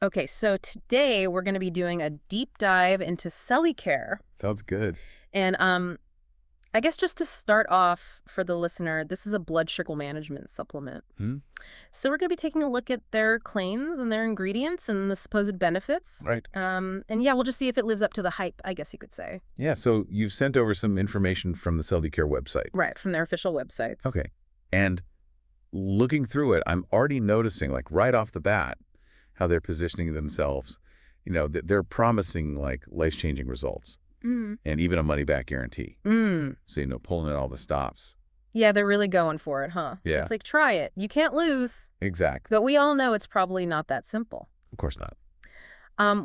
Okay, so today we're going to be doing a deep dive into Cellucare. Sounds good. And I guess just to start off for the listener, this is a blood sugar management supplement. Hmm? So we're going to be taking a look at their claims and their ingredients and the supposed benefits. Right. And yeah, we'll just see if it lives up to the hype, I guess you could say. Yeah, so you've sent over some information from the Cellucare website. Right, from their official websites. Okay. And looking through it, I'm already noticing, like, right off the bat, how they're positioning themselves. They're promising, like, life-changing results Mm. and even a money-back guarantee. Mm. So, pulling in all the stops. Yeah, they're really going for it, huh? Yeah. It's like, try it. You can't lose. Exactly. But we all know it's probably not that simple. Of course not.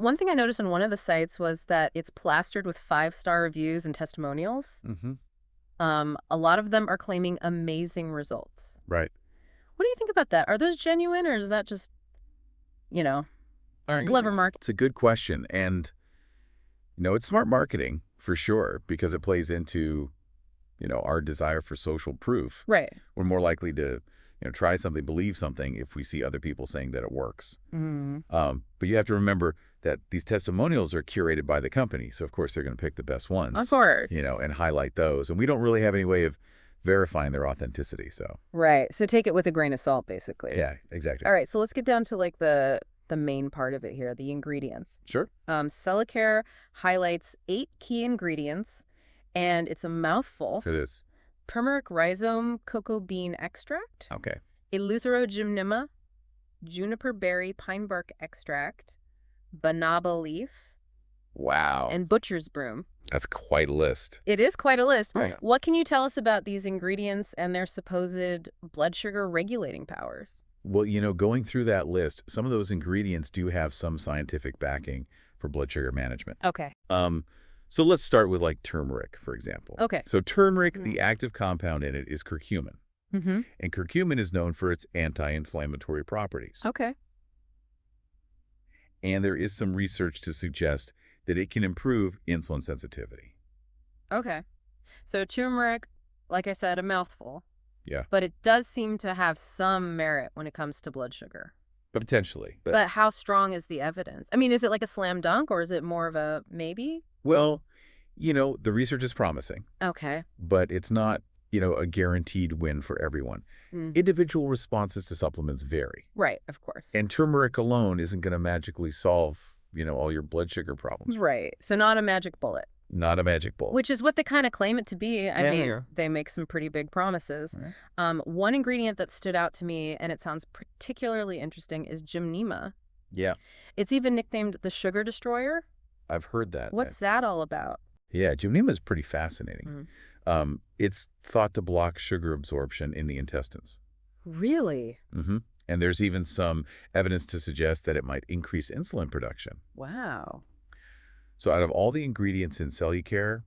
One thing I noticed on one of the sites was that it's plastered with 5-star reviews and testimonials. Mm-hmm. A lot of them are claiming amazing results. Right. What do you think about that? Are those genuine, or is that just, All right. clever marketing? It's a good question. And, it's smart marketing for sure because it plays into, our desire for social proof. Right. We're more likely to, try something, believe something if we see other people saying that it works. Mm. But you have to remember that these testimonials are curated by the company. So, of course, they're going to pick the best ones. Of course. And highlight those. And we don't really have any way of verifying their authenticity. So, Right. So take it with a grain of salt, basically. yeah, exactly. All right. So let's get down to like the main part of it here, the ingredients. Sure. Cellucare highlights 8 key ingredients, and it's a mouthful. It is. Turmeric rhizome cocoa bean extract, Okay. Eleutherogypnema, juniper berry pine bark extract, banaba leaf, Wow. and butcher's broom. That's quite a list. It is quite a list. Right. What can you tell us about these ingredients and their supposed blood sugar regulating powers? Well, going through that list, some of those ingredients do have some scientific backing for blood sugar management. Okay. So let's start with, like, turmeric, for example. Okay. So turmeric, the active compound in it is curcumin. Mm-hmm. And curcumin is known for its anti-inflammatory properties. Okay. And there is some research to suggest that it can improve insulin sensitivity. Okay. So turmeric, like I said, a mouthful. Yeah. But it does seem to have some merit when it comes to blood sugar. Potentially. But how strong is the evidence? I mean, is it like a slam dunk, or is it more of a maybe? Well, the research is promising, Okay. but it's not, a guaranteed win for everyone. Mm. Individual responses to supplements vary. Right, of course. And turmeric alone isn't going to magically solve, all your blood sugar problems. Right. So not a magic bullet, Not a magic bullet. which is what they kind of claim it to be. I mean, Yeah. they make some pretty big promises. Right. One ingredient that stood out to me, and it sounds particularly interesting, is gymnema. Yeah, It's even nicknamed the sugar destroyer. I've heard that. What's that all about? Yeah, gymnema is pretty fascinating. It's thought to block sugar absorption in the intestines. Really? Mm-hmm. And there's even some evidence to suggest that it might increase insulin production. Wow. So out of all the ingredients in Cellucare,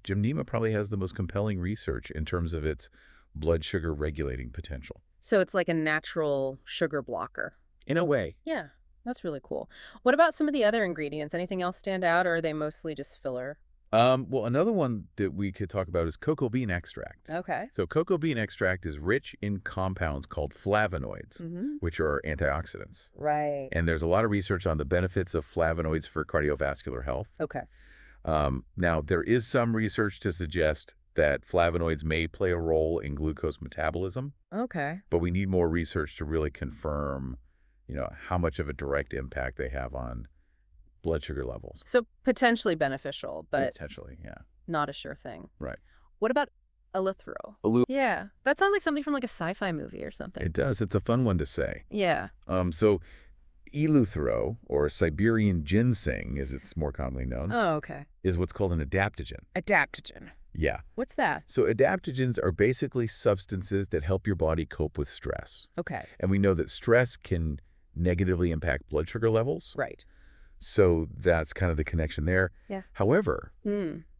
gymnema probably has the most compelling research in terms of its blood sugar regulating potential. So it's like a natural sugar blocker. In a way. Yeah, that's really cool. What about some of the other ingredients? Anything else stand out, or are they mostly just filler? Well, another one that we could talk about is cocoa bean extract. Okay. So cocoa bean extract is rich in compounds called flavonoids, Mm-hmm. which are antioxidants. Right. And there's a lot of research on the benefits of flavonoids for cardiovascular health. Okay. Now, there is some research to suggest that flavonoids may play a role in glucose metabolism, Okay. but we need more research to really confirm, how much of a direct impact they have on blood sugar levels. So potentially beneficial, but Potentially, yeah. not a sure thing. Right. What about eleuthero? Yeah, that sounds like something from like a sci-fi movie or something. It does. It's a fun one to say. Yeah. So eleuthero, or Siberian ginseng, as it's more commonly known, Oh, okay. is what's called an adaptogen. Adaptogen. Yeah. What's that? So adaptogens are basically substances that help your body cope with stress. Okay. And we know that stress can negatively impact blood sugar levels. Right. So that's kind of the connection there. Yeah. However,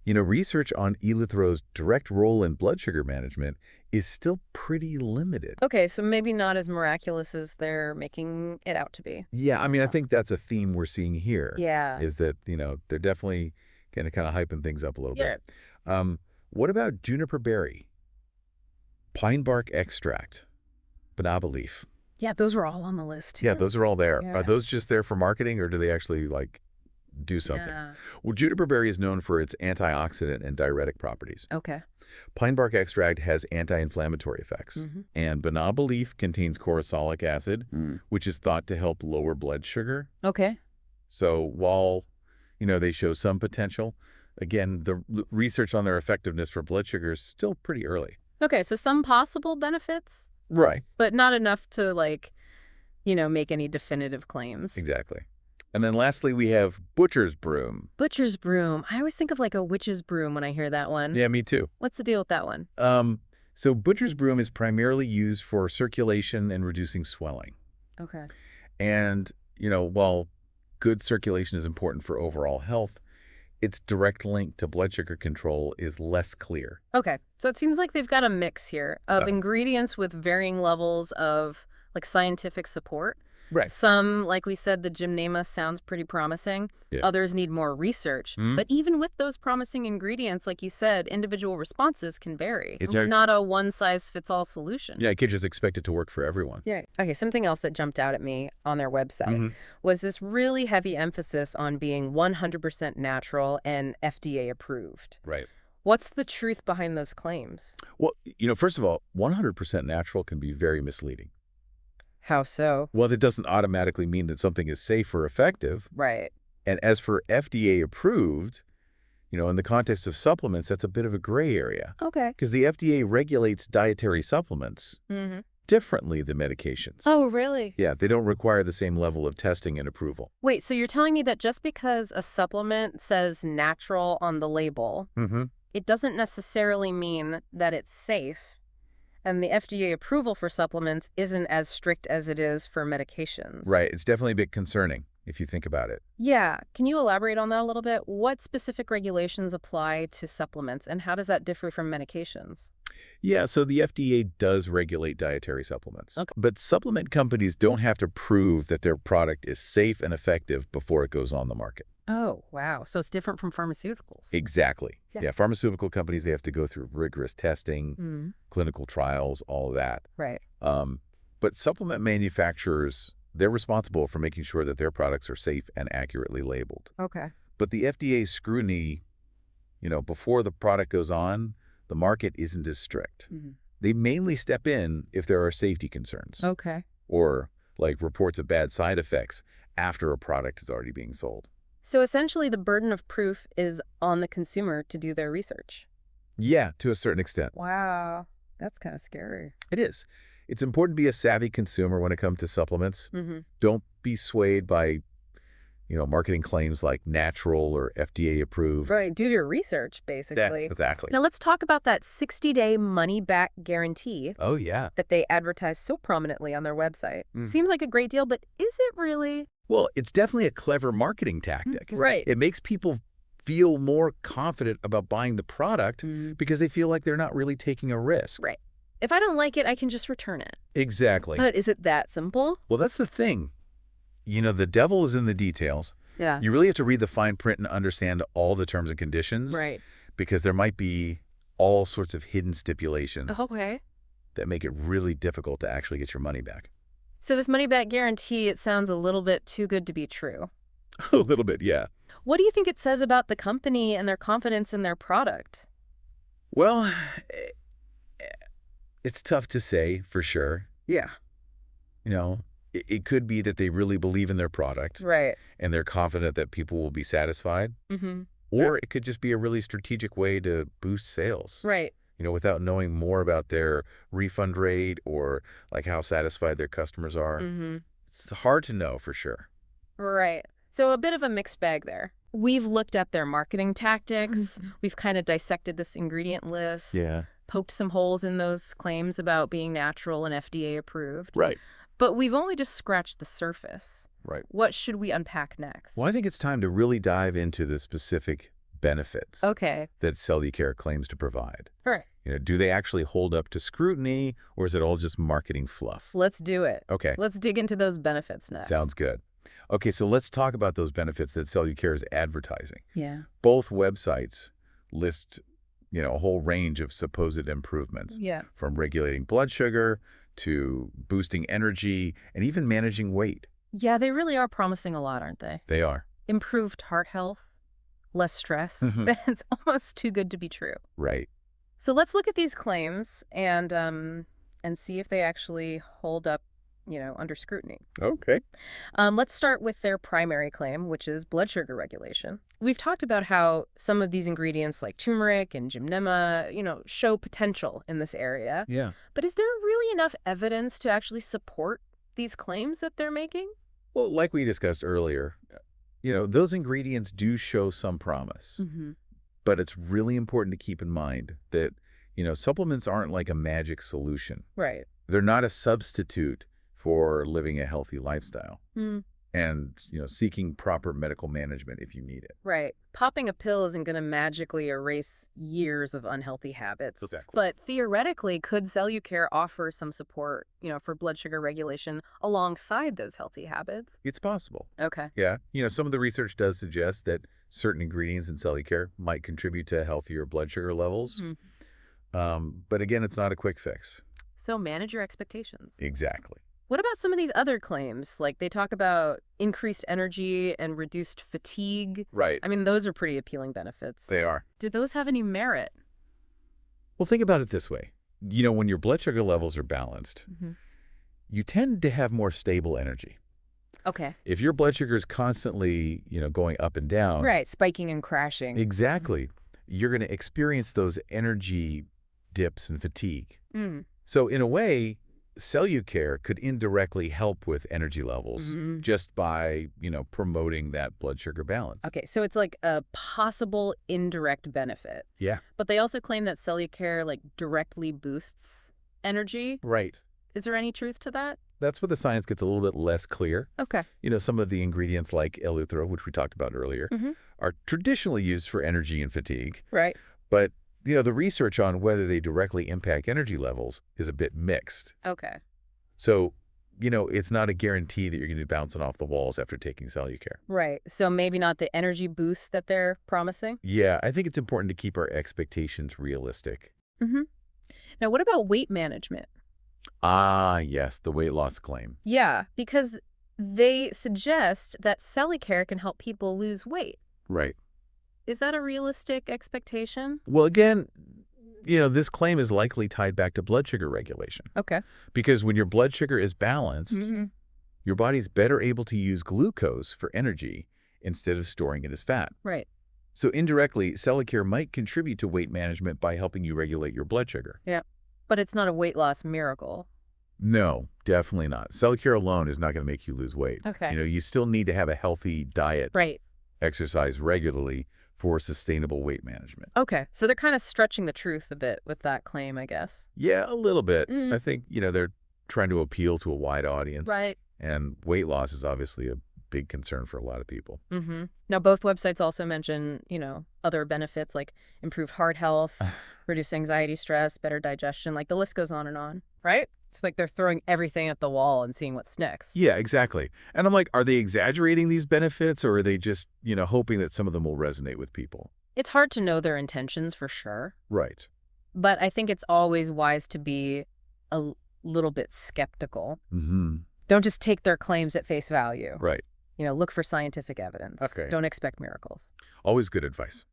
research on eleuthero's direct role in blood sugar management is still pretty limited. Okay, so maybe not as miraculous as they're making it out to be. Yeah, I mean, I think that's a theme we're seeing here. Yeah. Is that, they're definitely kind of hyping things up a little Yeah. bit. What about juniper berry, pine bark extract, banaba leaf? Yeah, those were all on the list Yeah, too. those are all there. Yeah. Are those just there for marketing, or do they actually, like, do something? Yeah. Well, juniper berry is known for its antioxidant and diuretic properties. Okay. Pine bark extract has anti-inflammatory effects. Mm-hmm. And banana leaf contains corosolic acid, Mm. which is thought to help lower blood sugar. Okay. So while, they show some potential, again, the research on their effectiveness for blood sugar is still pretty early. Okay, so some possible benefits, Right. but not enough to, like, make any definitive claims. Exactly. And then lastly, we have butcher's broom. Butcher's broom. I always think of like a witch's broom when I hear that one. Yeah, me too. What's the deal with that one? So butcher's broom is primarily used for circulation and reducing swelling. Okay. And, while good circulation is important for overall health, its direct link to blood sugar control is less clear. Okay. So it seems like they've got a mix here of ingredients with varying levels of like scientific support. Right. Some, like we said, the gymnema sounds pretty promising. Yeah. Others need more research. But even with those promising ingredients, like you said, individual responses can vary. It's not a one-size-fits-all solution. Yeah, I can't just expect it to work for everyone. Yeah. Okay, something else that jumped out at me on their website was this really heavy emphasis on being 100% natural and FDA approved. Right. What's the truth behind those claims? Well, first of all, 100% natural can be very misleading. How so? Well, that doesn't automatically mean that something is safe or effective. Right. And as for FDA approved, in the context of supplements, that's a bit of a gray area. Okay. Because the FDA regulates dietary supplements differently than medications. Oh, really? Yeah, they don't require the same level of testing and approval. Wait, so you're telling me that just because a supplement says natural on the label, it doesn't necessarily mean that it's safe, and the FDA approval for supplements isn't as strict as it is for medications? Right. It's definitely a bit concerning if you think about it. Yeah. Can you elaborate on that a little bit? What specific regulations apply to supplements, and how does that differ from medications? Yeah, so the FDA does regulate dietary supplements. Okay. But supplement companies don't have to prove that their product is safe and effective before it goes on the market. Oh, wow. So it's different from pharmaceuticals. Exactly. Yeah. Yeah, pharmaceutical companies, they have to go through rigorous testing, clinical trials, all of that. Right. But supplement manufacturers, they're responsible for making sure that their products are safe and accurately labeled. Okay. But the FDA's scrutiny, before the product goes on, the market isn't as strict. They mainly step in if there are safety concerns. Okay. Or like reports of bad side effects after a product is already being sold. So essentially the burden of proof is on the consumer to do their research. Yeah, to a certain extent. Wow. That's kind of scary. It is. It's important to be a savvy consumer when it comes to supplements. Don't be swayed by, marketing claims like natural or FDA approved. Right. Do your research, basically. Yes, exactly. Now let's talk about that 60-day money-back guarantee Oh, yeah. that they advertise so prominently on their website. Seems like a great deal, but is it really? Well, it's definitely a clever marketing tactic. Right. It makes people feel more confident about buying the product because they feel like they're not really taking a risk. Right. If I don't like it, I can just return it. Exactly. But is it that simple? Well, that's the thing. The devil is in the details. Yeah. You really have to read the fine print and understand all the terms and conditions. Right. Because there might be all sorts of hidden stipulations Okay. that make it really difficult to actually get your money back. So this money-back guarantee, it sounds a little bit too good to be true. A little bit, yeah. What do you think it says about the company and their confidence in their product? Well, it's tough to say for sure. Yeah. It could be that they really believe in their product. Right. And they're confident that people will be satisfied. Mm-hmm. Or it could just be a really strategic way to boost sales. Right. Without knowing more about their refund rate or like how satisfied their customers are. It's hard to know for sure. Right. So a bit of a mixed bag there. We've looked at their marketing tactics. We've kind of dissected this ingredient list. Yeah. Poked some holes in those claims about being natural and FDA approved. Right. But we've only just scratched the surface. Right. What should we unpack next? Well, I think it's time to really dive into the specific benefits Okay. that Cellucare claims to provide. All right. Do they actually hold up to scrutiny, or is it all just marketing fluff? Let's do it. Okay. Let's dig into those benefits next. Sounds good. Okay, so let's talk about those benefits that Cellucare is advertising. Yeah. Both websites list, a whole range of supposed improvements. Yeah. From regulating blood sugar to boosting energy and even managing weight. Yeah, they really are promising a lot, aren't they? They are. Improved heart health, less stress. It's almost too good to be true. Right. So let's look at these claims and see if they actually hold up, under scrutiny. Okay. Let's start with their primary claim, which is blood sugar regulation. We've talked about how some of these ingredients like turmeric and gymnema, show potential in this area. Yeah. But is there really enough evidence to actually support these claims that they're making? Well, like we discussed earlier, those ingredients do show some promise. Mm-hmm. But it's really important to keep in mind that, supplements aren't like a magic solution. Right. They're not a substitute for living a healthy lifestyle Mm. and, seeking proper medical management if you need it. Right. Popping a pill isn't going to magically erase years of unhealthy habits. Exactly. But theoretically, could Cellucare offer some support, for blood sugar regulation alongside those healthy habits? It's possible. Okay. Yeah. Some of the research does suggest that certain ingredients in Cellucare might contribute to healthier blood sugar levels. But again, it's not a quick fix. So manage your expectations. Exactly. What about some of these other claims? Like they talk about increased energy and reduced fatigue. Right. I mean, those are pretty appealing benefits. They are. Do those have any merit? Well, think about it this way. When your blood sugar levels are balanced, you tend to have more stable energy. Okay. If your blood sugar is constantly, going up and down. Right, spiking and crashing. Exactly. You're going to experience those energy dips and fatigue. Mm. So in a way, Cellucare could indirectly help with energy levels just by, promoting that blood sugar balance. Okay, so it's like a possible indirect benefit. Yeah. But they also claim that Cellucare directly boosts energy. Right. Is there any truth to that? That's where the science gets a little bit less clear. Okay. Some of the ingredients like Eleuthero, which we talked about earlier, are traditionally used for energy and fatigue. Right. But, the research on whether they directly impact energy levels is a bit mixed. Okay. So, it's not a guarantee that you're going to be bouncing off the walls after taking Cellucare. Right. So maybe not the energy boost that they're promising? Yeah, I think it's important to keep our expectations realistic. Now, what about weight management? Ah, yes, the weight loss claim. Yeah, because they suggest that Cellucare can help people lose weight. Right. Is that a realistic expectation? Well, again, this claim is likely tied back to blood sugar regulation. Okay. Because when your blood sugar is balanced, your body's better able to use glucose for energy instead of storing it as fat. Right. So indirectly, Cellucare might contribute to weight management by helping you regulate your blood sugar. Yeah. But it's not a weight loss miracle. No, definitely not. Cellucare alone is not going to make you lose weight. Okay. You still need to have a healthy diet, Right. exercise regularly for sustainable weight management. Okay. So they're kind of stretching the truth a bit with that claim, I guess. Yeah, a little bit. I think, they're trying to appeal to a wide audience. Right. And weight loss is obviously a big concern for a lot of people. Now, both websites also mention, other benefits like improved heart health, reduced anxiety, stress, better digestion. The list goes on and on, right? It's like they're throwing everything at the wall and seeing what sticks. Yeah, exactly. And I'm like, are they exaggerating these benefits or are they just, hoping that some of them will resonate with people? It's hard to know their intentions for sure. Right. But I think it's always wise to be a little bit skeptical. Don't just take their claims at face value. Right. Look for scientific evidence. Okay. Don't expect miracles. Always good advice.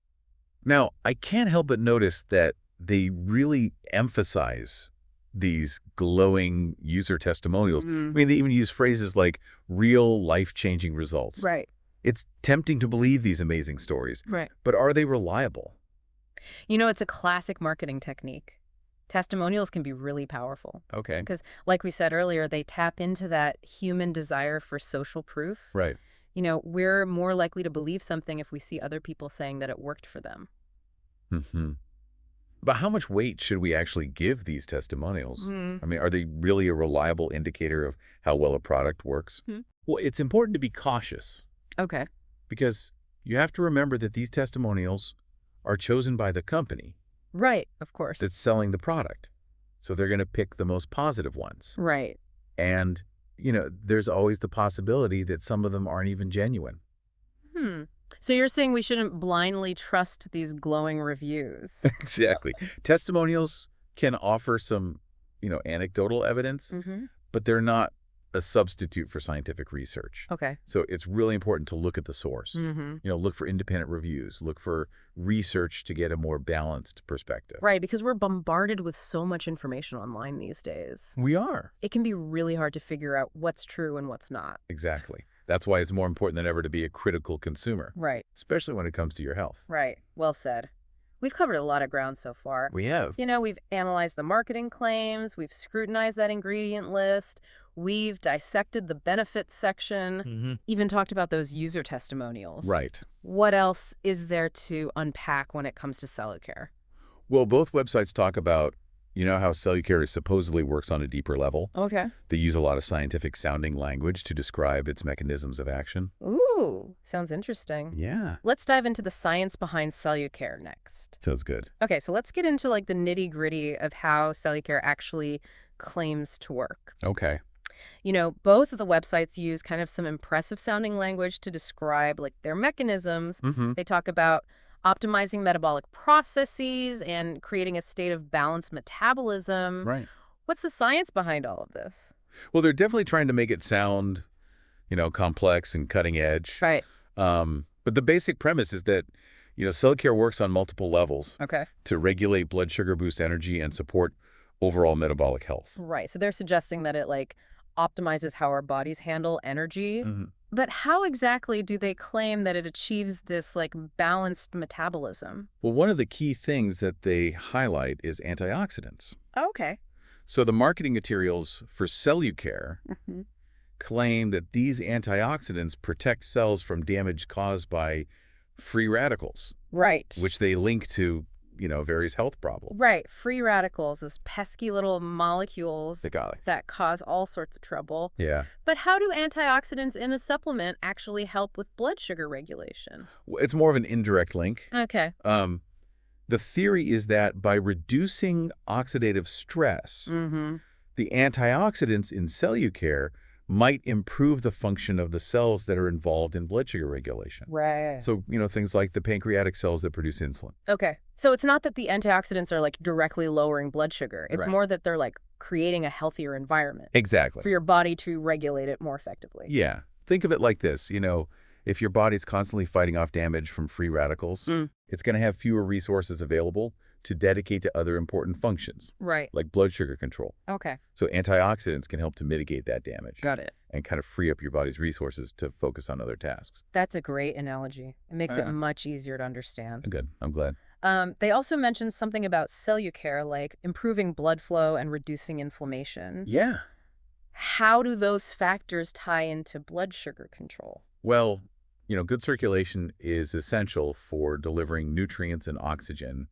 Now, I can't help but notice that they really emphasize these glowing user testimonials. I mean, they even use phrases like real life-changing results. Right. It's tempting to believe these amazing stories. Right. But are they reliable? It's a classic marketing technique. Testimonials can be really powerful. Okay. Because, like we said earlier, they tap into that human desire for social proof. Right. We're more likely to believe something if we see other people saying that it worked for them. But how much weight should we actually give these testimonials? I mean, are they really a reliable indicator of how well a product works? Well, it's important to be cautious. Okay. Because you have to remember that these testimonials are chosen by the company. Right, of course. That's selling the product. So they're going to pick the most positive ones. Right. And, there's always the possibility that some of them aren't even genuine. So you're saying we shouldn't blindly trust these glowing reviews? Exactly. Testimonials can offer some anecdotal evidence, but they're not a substitute for scientific research. Okay. So it's really important to look at the source. Look for independent reviews, look for research to get a more balanced perspective. Right, because we're bombarded with so much information online these days. We are. It can be really hard to figure out what's true and what's not. Exactly. That's why it's more important than ever to be a critical consumer. Right. Especially when it comes to your health. Right. Well said. We've covered a lot of ground so far. We have. We've analyzed the marketing claims, we've scrutinized that ingredient list, we've dissected the benefits section, even talked about those user testimonials. Right. What else is there to unpack when it comes to Cellucare? Well, both websites talk about, how Cellucare supposedly works on a deeper level. Okay. They use a lot of scientific sounding language to describe its mechanisms of action. Ooh, sounds interesting. Yeah. Let's dive into the science behind Cellucare next. Sounds good. Okay, so let's get into the nitty-gritty of how Cellucare actually claims to work. Okay. Both of the websites use kind of some impressive sounding language to describe their mechanisms. They talk about optimizing metabolic processes and creating a state of balanced metabolism. Right. What's the science behind all of this? Well, they're definitely trying to make it sound, complex and cutting edge. Right. But the basic premise is that, Cellucare works on multiple levels. Okay. To regulate blood sugar, boost energy, and support overall metabolic health. Right. So they're suggesting that it optimizes how our bodies handle energy. But how exactly do they claim that it achieves this balanced metabolism? Well, one of the key things that they highlight is antioxidants. Okay. So the marketing materials for Cellucare claim that these antioxidants protect cells from damage caused by free radicals. Right. Which they link to, various health problems. Right. Free radicals, those pesky little molecules Got it. that cause all sorts of trouble. Yeah. But how do antioxidants in a supplement actually help with blood sugar regulation? It's more of an indirect link. Okay. The theory is that by reducing oxidative stress, the antioxidants in Cellucare might improve the function of the cells that are involved in blood sugar regulation. Right. So, things like the pancreatic cells that produce insulin. Okay. So it's not that the antioxidants are directly lowering blood sugar. It's more that they're creating a healthier environment. Exactly. For your body to regulate it more effectively. Yeah. Think of it like this, if your body's constantly fighting off damage from free radicals, it's going to have fewer resources available to dedicate to other important functions. Right. Like blood sugar control. Okay. So antioxidants can help to mitigate that damage. Got it. And kind of free up your body's resources to focus on other tasks. That's a great analogy. It makes it much easier to understand. Good. I'm glad. They also mentioned something about Cellucare, improving blood flow and reducing inflammation. Yeah. How do those factors tie into blood sugar control? Well, good circulation is essential for delivering nutrients and oxygen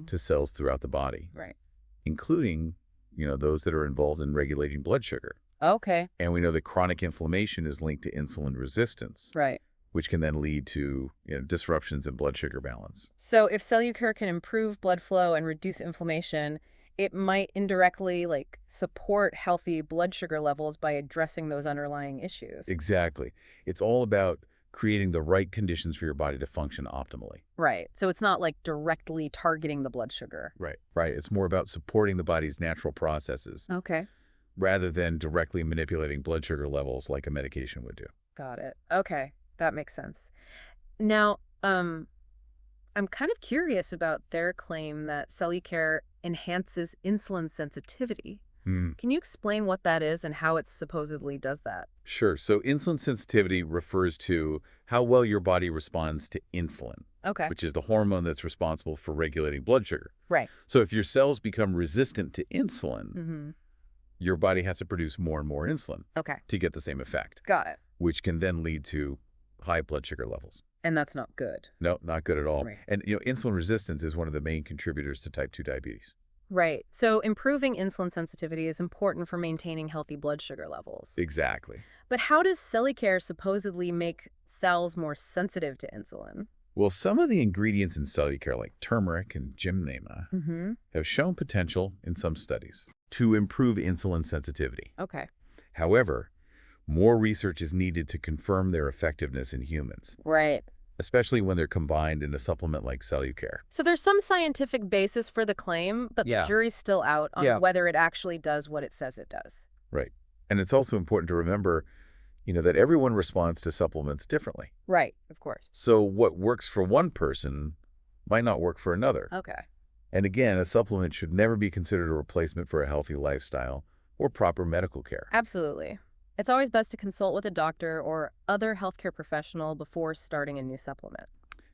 to cells throughout the body. Right. Including, those that are involved in regulating blood sugar. Okay. And we know that chronic inflammation is linked to insulin resistance. Right. Which can then lead to disruptions in blood sugar balance. So if Cellucare can improve blood flow and reduce inflammation, it might indirectly support healthy blood sugar levels by addressing those underlying issues. Exactly. It's all about creating the right conditions for your body to function optimally. Right. So it's not directly targeting the blood sugar. Right. Right. It's more about supporting the body's natural processes. Okay. Rather than directly manipulating blood sugar levels like a medication would do. Got it. Okay. That makes sense. Now, I'm kind of curious about their claim that Cellucare enhances insulin sensitivity. Can you explain what that is and how it supposedly does that? Sure. So insulin sensitivity refers to how well your body responds to insulin, Okay. which is the hormone that's responsible for regulating blood sugar. Right. So if your cells become resistant to insulin, your body has to produce more and more insulin Okay. to get the same effect, Got it. which can then lead to high blood sugar levels. And that's not good. No, not good at all. Right. And insulin resistance is one of the main contributors to type 2 diabetes. Right. So improving insulin sensitivity is important for maintaining healthy blood sugar levels. Exactly. But how does Cellucare supposedly make cells more sensitive to insulin? Well, some of the ingredients in Cellucare, like turmeric and gymnema, have shown potential in some studies to improve insulin sensitivity. Okay. However, more research is needed to confirm their effectiveness in humans. Right. especially when they're combined in a supplement like Cellucare. So there's some scientific basis for the claim, but the jury's still out on whether it actually does what it says it does. Right. And it's also important to remember, that everyone responds to supplements differently. Right, of course. So what works for one person might not work for another. Okay. And again, a supplement should never be considered a replacement for a healthy lifestyle or proper medical care. Absolutely. It's always best to consult with a doctor or other healthcare professional before starting a new supplement.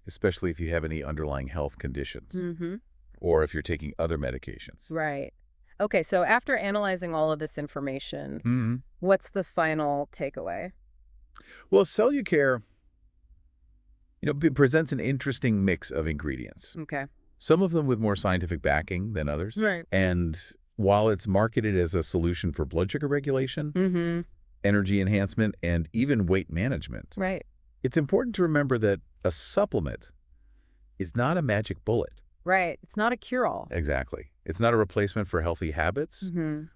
Especially if you have any underlying health conditions. Mm-hmm. Or if you're taking other medications. Right. Okay, so after analyzing all of this information, what's the final takeaway? Well, Cellucare, presents an interesting mix of ingredients. Okay. Some of them with more scientific backing than others. Right. And while it's marketed as a solution for blood sugar regulation, energy enhancement, and even weight management, right, it's important to remember that a supplement is not a magic bullet. Right. It's not a cure-all. Exactly. It's not a replacement for healthy habits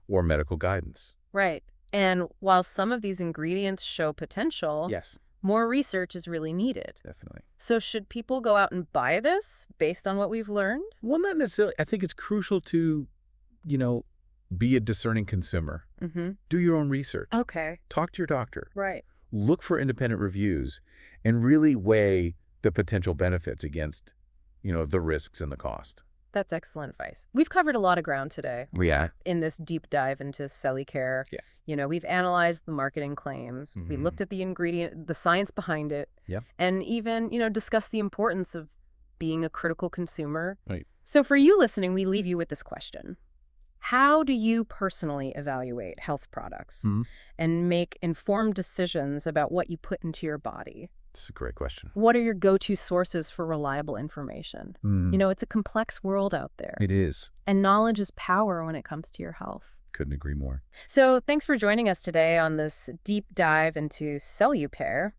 or medical guidance. Right. And while some of these ingredients show potential, Yes, more research is really needed. definitely. So should people go out and buy this based on what we've learned? Well, not necessarily. I think it's crucial to, be a discerning consumer. Do your own research. Okay. Talk to your doctor. Right. Look for independent reviews and really weigh the potential benefits against, the risks and the cost. That's excellent advice. We've covered a lot of ground today. Yeah. In this deep dive into Cellucare. Yeah. We've analyzed the marketing claims. We looked at the science behind it. Yep. And even, discussed the importance of being a critical consumer. Right. So for you listening, we leave you with this question. How do you personally evaluate health products and make informed decisions about what you put into your body? That's a great question. What are your go-to sources for reliable information? It's a complex world out there. It is. And knowledge is power when it comes to your health. Couldn't agree more. So thanks for joining us today on this deep dive into Cellucare.